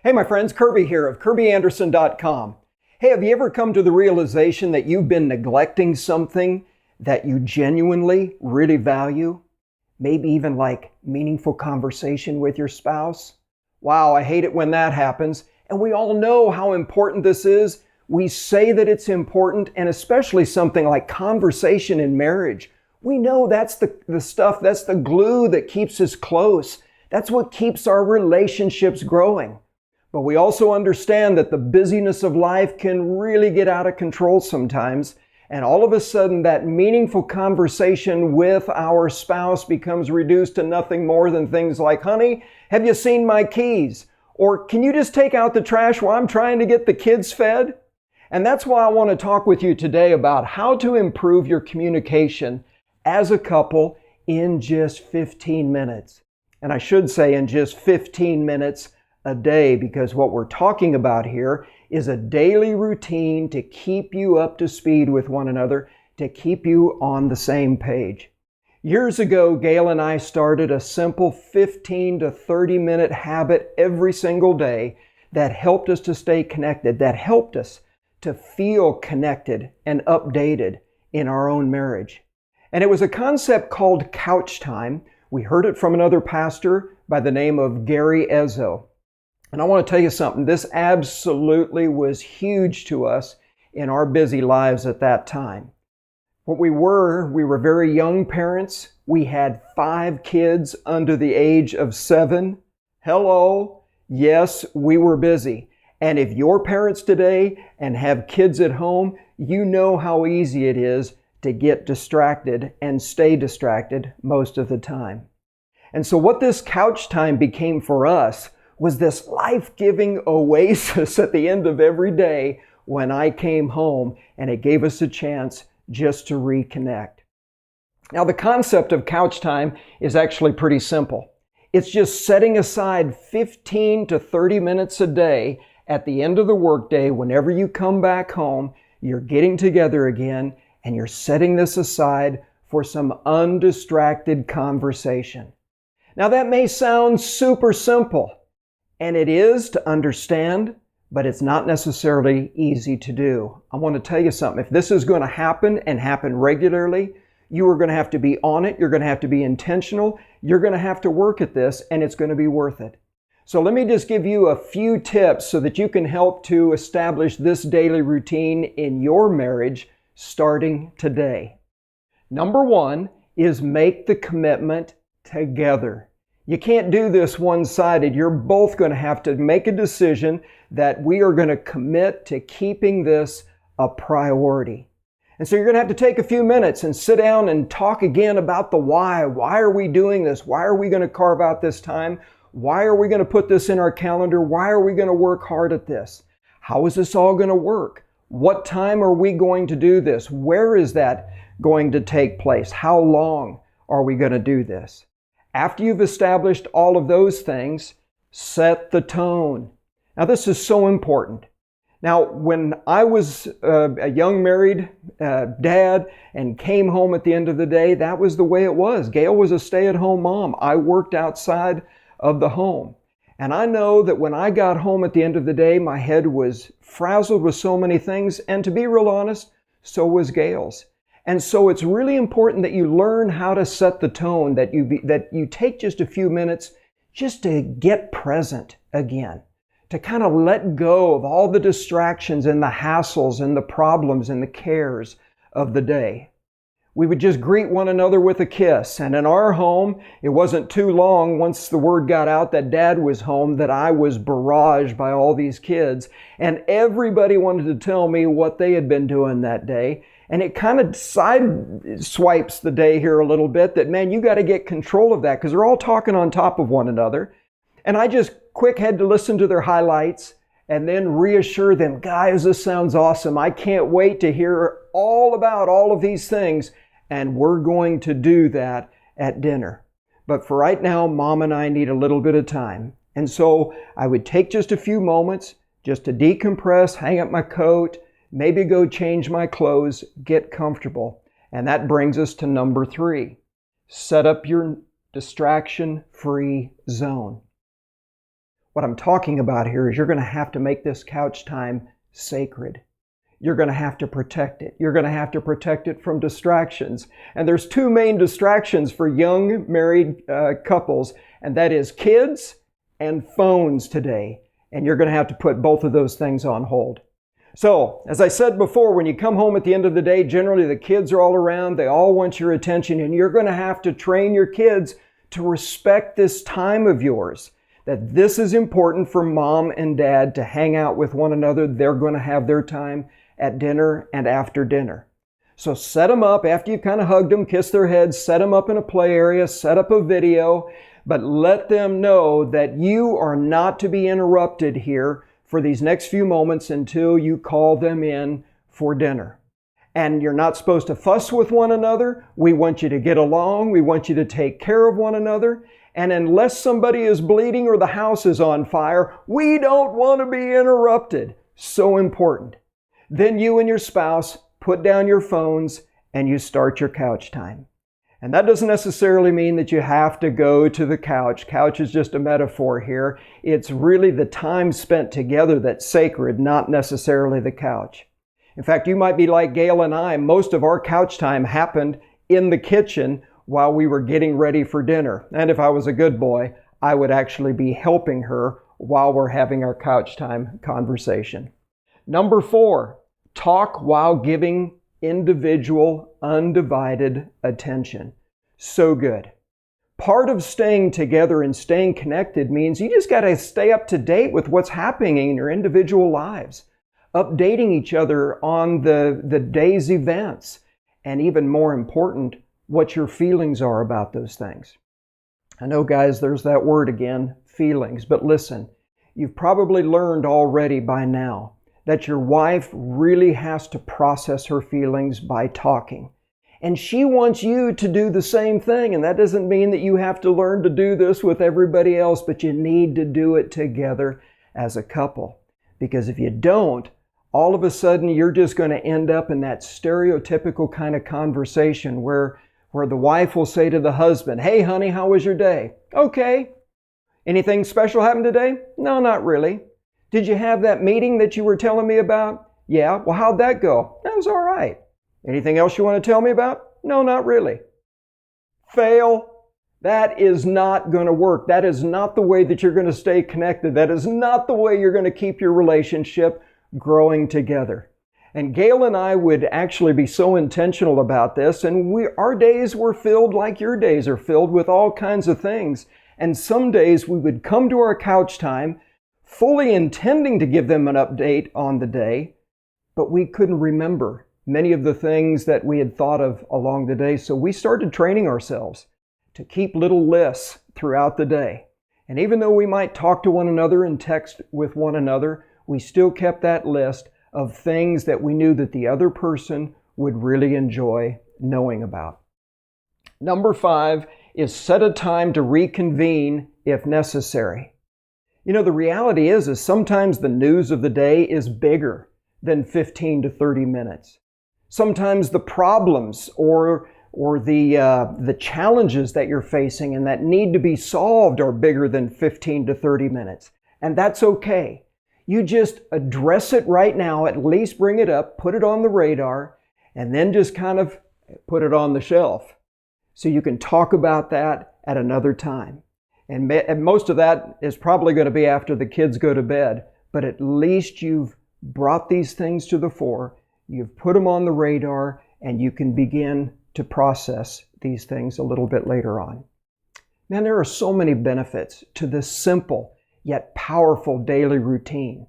Hey my friends, Kirby here of KirbyAndersen.com. Hey, have you ever come to the realization that you've been neglecting something that you genuinely really value? Maybe even like meaningful conversation with your spouse? Wow, I hate it when that happens. And we all know how important this is. We say that it's important, and especially something like conversation in marriage. We know that's the stuff, that's the glue that keeps us close. That's what keeps our relationships growing. But we also understand that the busyness of life can really get out of control sometimes. And all of a sudden, that meaningful conversation with our spouse becomes reduced to nothing more than things like, honey, have you seen my keys? Or can you just take out the trash while I'm trying to get the kids fed? And that's why I want to talk with you today about how to improve your communication as a couple in just 15 minutes. And I should say in just 15 minutes a day, because what we're talking about here is a daily routine to keep you up to speed with one another, to keep you on the same page. Years ago, Gail and I started a simple 15 to 30 minute habit every single day that helped us to stay connected, that helped us to feel connected and updated in our own marriage. And it was a concept called couch time. We heard it from another pastor by the name of Gary Ezzo. And I want to tell you something, this absolutely was huge to us in our busy lives at that time. We were very young parents. We had 5 kids under the age of 7. Hello. Yes, we were busy. And if you're parents today and have kids at home, you know how easy it is to get distracted and stay distracted most of the time. And so what this couch time became for us was this life-giving oasis at the end of every day when I came home, and it gave us a chance just to reconnect. Now, the concept of couch time is actually pretty simple. It's just setting aside 15 to 30 minutes a day at the end of the workday. Whenever you come back home, you're getting together again, and you're setting this aside for some undistracted conversation. Now, that may sound super simple, and it is to understand, but it's not necessarily easy to do. I want to tell you something. If this is going to happen and happen regularly, you are going to have to be on it. You're going to have to be intentional. You're going to have to work at this, and it's going to be worth it. So let me just give you a few tips so that you can help to establish this daily routine in your marriage starting today. Number 1 is make the commitment together. You can't do this one-sided. You're both going to have to make a decision that we are going to commit to keeping this a priority. And so you're going to have to take a few minutes and sit down and talk again about the why. Why are we doing this? Why are we going to carve out this time? Why are we going to put this in our calendar? Why are we going to work hard at this? How is this all going to work? What time are we going to do this? Where is that going to take place? How long are we going to do this? After you've established all of those things, set the tone. Now, this is so important. Now, when I was a young married dad and came home at the end of the day, that was the way it was. Gail was a stay-at-home mom. I worked outside of the home. And I know that when I got home at the end of the day, my head was frazzled with so many things. And to be real honest, so was Gail's. And so it's really important that you learn how to set the tone, that you take just a few minutes just to get present again, to kind of let go of all the distractions and the hassles and the problems and the cares of the day. We would just greet one another with a kiss. And in our home, it wasn't too long once the word got out that Dad was home that I was barraged by all these kids. And everybody wanted to tell me what they had been doing that day. And it kind of side swipes the day here a little bit that, man, you got to get control of that because they're all talking on top of one another. And I just quick had to listen to their highlights and then reassure them, guys, this sounds awesome. I can't wait to hear all about all of these things. And we're going to do that at dinner. But for right now, Mom and I need a little bit of time. And so I would take just a few moments just to decompress, hang up my coat, maybe go change my clothes, get comfortable. And that brings us to number 3. Set up your distraction-free zone. What I'm talking about here is you're going to have to make this couch time sacred. You're going to have to protect it. You're going to have to protect it from distractions. And there's two main distractions for young married couples, and that is kids and phones today. And you're going to have to put both of those things on hold. So, as I said before, when you come home at the end of the day, generally the kids are all around. They all want your attention, and you're going to have to train your kids to respect this time of yours. That this is important for mom and dad to hang out with one another. They're going to have their time at dinner and after dinner. So set them up after you've kind of hugged them, kissed their heads, set them up in a play area, set up a video, but let them know that you are not to be interrupted here for these next few moments until you call them in for dinner. And you're not supposed to fuss with one another. We want you to get along. We want you to take care of one another. And unless somebody is bleeding or the house is on fire, we don't want to be interrupted. So important. Then you and your spouse put down your phones and you start your couch time. And that doesn't necessarily mean that you have to go to the couch. Couch is just a metaphor here. It's really the time spent together that's sacred, not necessarily the couch. In fact, you might be like Gail and I. Most of our couch time happened in the kitchen while we were getting ready for dinner. And if I was a good boy, I would actually be helping her while we're having our couch time conversation. Number 4, talk while giving individual, undivided attention. So good. Part of staying together and staying connected means you just got to stay up to date with what's happening in your individual lives, updating each other on the day's events, and even more important, what your feelings are about those things. I know, guys, there's that word again, feelings, but listen, you've probably learned already by now that your wife really has to process her feelings by talking. And she wants you to do the same thing. And that doesn't mean that you have to learn to do this with everybody else, but you need to do it together as a couple. Because if you don't, all of a sudden you're just going to end up in that stereotypical kind of conversation where the wife will say to the husband, "Hey, honey, how was your day?" "Okay." "Anything special happened today?" "No, not really." "Did you have that meeting that you were telling me about?" "Yeah." "Well, how'd that go?" "That was all right." "Anything else you want to tell me about?" "No, not really." Fail. That is not going to work. That is not the way that you're going to stay connected. That is not the way you're going to keep your relationship growing together. And Gail and I would actually be so intentional about this, and our days were filled like your days are filled with all kinds of things. And some days we would come to our couch time fully intending to give them an update on the day, but we couldn't remember many of the things that we had thought of along the day. So we started training ourselves to keep little lists throughout the day. And even though we might talk to one another and text with one another, we still kept that list of things that we knew that the other person would really enjoy knowing about. Number 5 is set a time to reconvene if necessary. You know, the reality is sometimes the news of the day is bigger than 15 to 30 minutes. Sometimes the problems or the challenges that you're facing and that need to be solved are bigger than 15 to 30 minutes. And that's okay. You just address it right now, at least bring it up, put it on the radar, and then just kind of put it on the shelf. So you can talk about that at another time. And most of that is probably going to be after the kids go to bed. But at least you've brought these things to the fore, you've put them on the radar, and you can begin to process these things a little bit later on. Man, there are so many benefits to this simple yet powerful daily routine.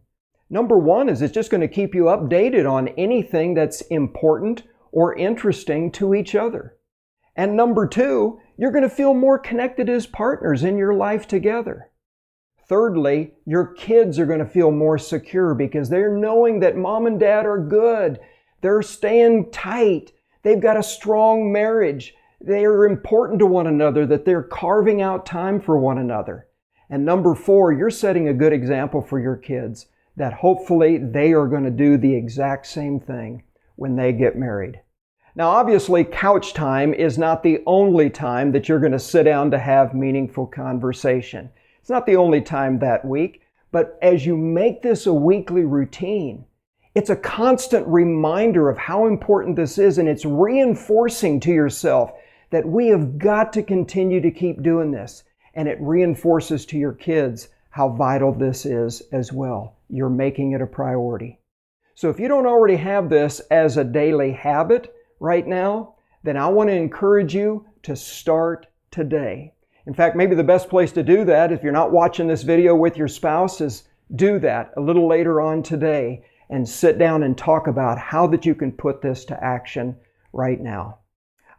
Number 1 is it's just going to keep you updated on anything that's important or interesting to each other. And number 2, you're going to feel more connected as partners in your life together. Thirdly, your kids are going to feel more secure because they're knowing that mom and dad are good. They're staying tight. They've got a strong marriage. They are important to one another, that they're carving out time for one another. And number 4, you're setting a good example for your kids that hopefully they are going to do the exact same thing when they get married. Now, obviously, couch time is not the only time that you're going to sit down to have meaningful conversation. It's not the only time that week, but as you make this a weekly routine, it's a constant reminder of how important this is, and it's reinforcing to yourself that we have got to continue to keep doing this. And it reinforces to your kids how vital this is as well. You're making it a priority. So if you don't already have this as a daily habit right now, then I want to encourage you to start today. In fact, maybe the best place to do that, if you're not watching this video with your spouse, is do that a little later on today and sit down and talk about how that you can put this to action right now.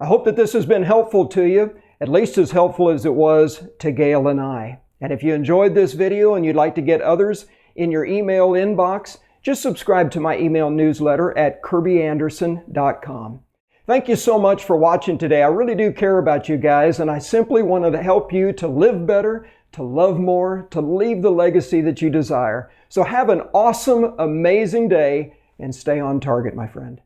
I hope that this has been helpful to you, at least as helpful as it was to Gail and I. And if you enjoyed this video and you'd like to get others in your email inbox, just subscribe to my email newsletter at KirbyAndersen.com. Thank you so much for watching today. I really do care about you guys, and I simply wanted to help you to live better, to love more, to leave the legacy that you desire. So have an awesome, amazing day, and stay on target, my friend.